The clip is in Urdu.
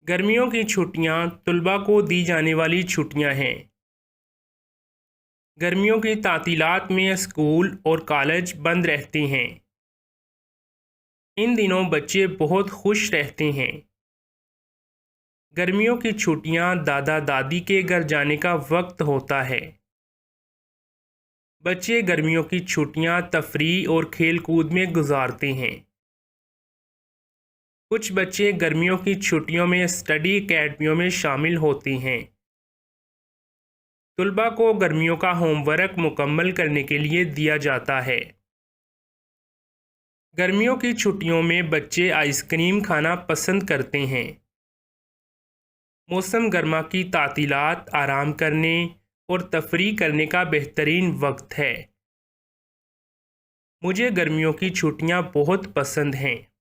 گرمیوں کی چھٹیاں طلباء کو دی جانے والی چھٹیاں ہیں۔ گرمیوں کی تعطیلات میں اسکول اور کالج بند رہتے ہیں۔ ان دنوں بچے بہت خوش رہتے ہیں۔ گرمیوں کی چھٹیاں دادا دادی کے گھر جانے کا وقت ہوتا ہے۔ بچے گرمیوں کی چھٹیاں تفریح اور کھیل کود میں گزارتے ہیں۔ کچھ بچے گرمیوں کی چھٹیوں میں اسٹڈی اکیڈمیوں میں شامل ہوتے ہیں۔ طلباء کو گرمیوں کا ہوم ورک مکمل کرنے کے لیے دیا جاتا ہے۔ گرمیوں کی چھٹیوں میں بچے آئس کریم کھانا پسند کرتے ہیں۔ موسم گرما کی تعطیلات آرام کرنے اور تفریح کرنے کا بہترین وقت ہے۔ مجھے گرمیوں کی چھٹیاں بہت پسند ہیں۔